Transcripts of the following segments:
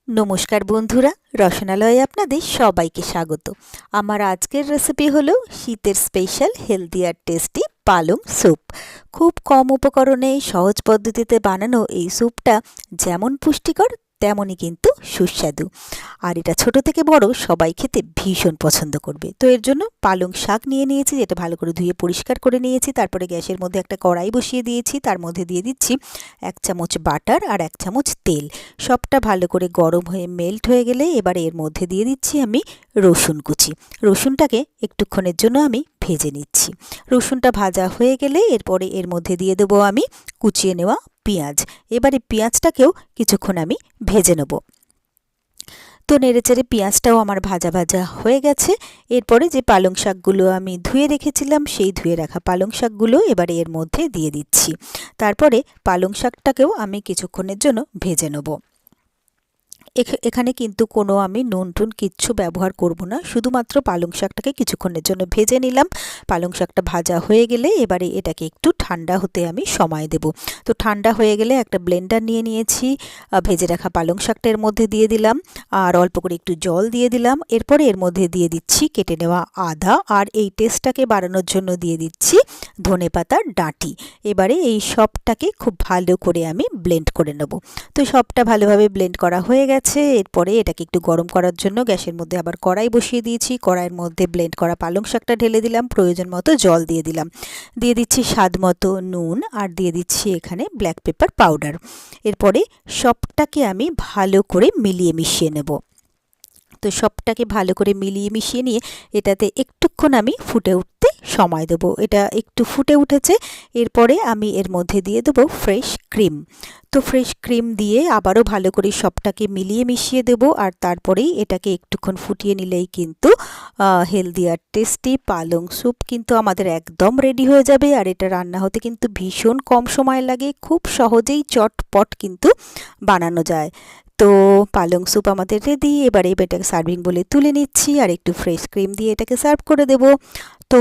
নমস্কার বন্ধুরা, রসনালয়ে আপনাদের সবাইকে স্বাগত। আমার আজকের রেসিপি হলো শীতের স্পেশাল হেলদি আর টেস্টি পালং স্যুপ। খুব কম উপকরণে সহজ পদ্ধতিতে বানানো এই স্যুপটা যেমন পুষ্টিকর তেমনই কিন্তু সুস্বাদু। আর এটা ছোট থেকে বড় সবাই খেতে ভীষণ পছন্দ করবে। তো এর জন্য পালং শাক নিয়ে নিয়েছি, যেটা ভালো করে ধুয়ে পরিষ্কার করে নিয়েছি। তারপরে গ্যাসের মধ্যে একটা কড়াই বসিয়ে দিয়েছি, তার মধ্যে দিয়ে দিচ্ছি 1 চামচ বাটার আর 1 চামচ তেল। সবটা ভালো করে গরম হয়ে মেল্ট হয়ে গেলে এবারে এর মধ্যে দিয়ে দিচ্ছি আমি রসুন কুচি। রসুনটাকে একটুক্ষণের জন্য আমি ভেজে নিচ্ছি। রসুনটা ভাজা হয়ে গেলে এরপরে এর মধ্যে দিয়ে দেবো আমি কুচিয়ে নেওয়া পেঁয়াজ। এবারে পেঁয়াজটাকেও কিছুক্ষণ আমি ভেজে নেব। তো নেড়েচেড়ে পেঁয়াজটাও আমার ভাজা ভাজা হয়ে গেছে। এরপরে যে পালং শাকগুলো আমি ধুয়ে রেখেছিলাম, সেই ধুয়ে রাখা পালং শাকগুলো এবারে এর মধ্যে দিয়ে দিচ্ছি। তারপরে পালং শাকটাকেও আমি কিছুক্ষণের জন্য ভেজে নেব। এখানে কিন্তু কোনো আমি নুন টুন কিচ্ছু ব্যবহার করব না, শুধুমাত্র পালং শাকটাকে কিছুক্ষণের জন্য ভেজে নিলাম। পালং শাকটা ভাজা হয়ে গেলে এবারে এটাকে একটু ঠান্ডা হতে আমি সময় দেব। তো ঠান্ডা হয়ে গেলে একটা ব্লেন্ডার নিয়ে নিয়েছি, ভেজে রাখা পালং শাকটা এর মধ্যে দিয়ে দিলাম আর অল্প করে একটু জল দিয়ে দিলাম। এরপরে এর মধ্যে দিয়ে দিচ্ছি কেটে নেওয়া আদা, আর এই টেস্টটাকে বাড়ানোর জন্য দিয়ে দিচ্ছি ধনেপাতার ডাঁটি। এবারে এই সবটাকে খুব ভালো করে আমি ব্লেন্ড করে নেব। তো সবটা ভালোভাবে ব্লেন্ড করা হয়ে গেছে। এরপরে এটাকে একটু গরম করার জন্য গ্যাসের মধ্যে আবার কড়াই বসিয়ে দিয়েছি। কড়াইয়ের মধ্যে ব্লেন্ড করা পালং শাকটা ঢেলে দিলাম, প্রয়োজন মতো জল দিয়ে দিলাম, দিয়ে দিচ্ছি স্বাদ মতো নুন, আর দিয়ে দিচ্ছি এখানে ব্ল্যাক পেপার পাউডার। এরপরে সবটাকে আমি ভালো করে মিলিয়ে মিশিয়ে নেব। তো সবটাকে ভালো করে মিলিয়ে মিশিয়ে নিয়ে এটাতে একটুক্ষণ আমি ফুটে উঠতে সময় দেব। এটা একটু ফুটে উঠেছে, এরপরে আমি এর মধ্যে দিয়ে দেবো ফ্রেশ ক্রিম। তো ফ্রেশ ক্রিম দিয়ে আবারও ভালো করে সবটাকে মিলিয়ে মিশিয়ে দেব, আর তারপরেই এটাকে একটুক্ষণ ফুটিয়ে নিলেই কিন্তু হেলদি আর টেস্টি পালং স্যুপ কিন্তু আমাদের একদম রেডি হয়ে যাবে। আর এটা রান্না হতে কিন্তু ভীষণ কম সময় লাগে, খুব সহজেই চটপট কিন্তু বানানো যায়। তো পালং স্যুপ আমাদের রেডি। এবারে এটাকে সার্ভিং বলে তুলে নিচ্ছি, আর একটু ফ্রেশ ক্রিম দিয়ে এটাকে সার্ভ করে দেব। তো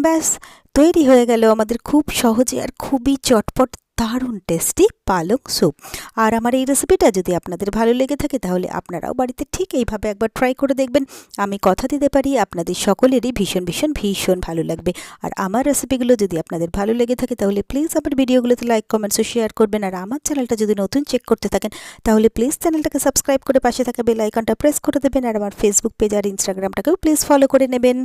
ব্যাস তৈরি হয়ে গেল আমাদের খুব সহজে আর খুবই চটপট দারুণ টেস্টি পালং স্যুপ। আর আমার এই রেসিপিটা যদি আপনাদের ভালো লেগে থাকে তাহলে আপনারাও বাড়িতে ঠিক এইভাবে একবার ট্রাই করে দেখবেন। আমি কথা দিতে পারি আপনাদের সকলেরই ভীষণ ভীষণ ভীষণ ভালো লাগবে। আর আমার রেসিপিগুলো যদি আপনাদের ভালো লেগে থাকে তাহলে প্লিজ আমার ভিডিওগুলোতে লাইক কমেন্টস ও শেয়ার করবেন। আর আমার চ্যানেলটা যদি নতুন চেক করতে থাকেন তাহলে প্লিজ চ্যানেলটাকে সাবস্ক্রাইব করে পাশে থাকা বেল আইকনটা প্রেস করে দেবেন। আর আমার ফেসবুক পেজ আর ইনস্টাগ্রামটাকেও প্লিজ ফলো করে নেবেন।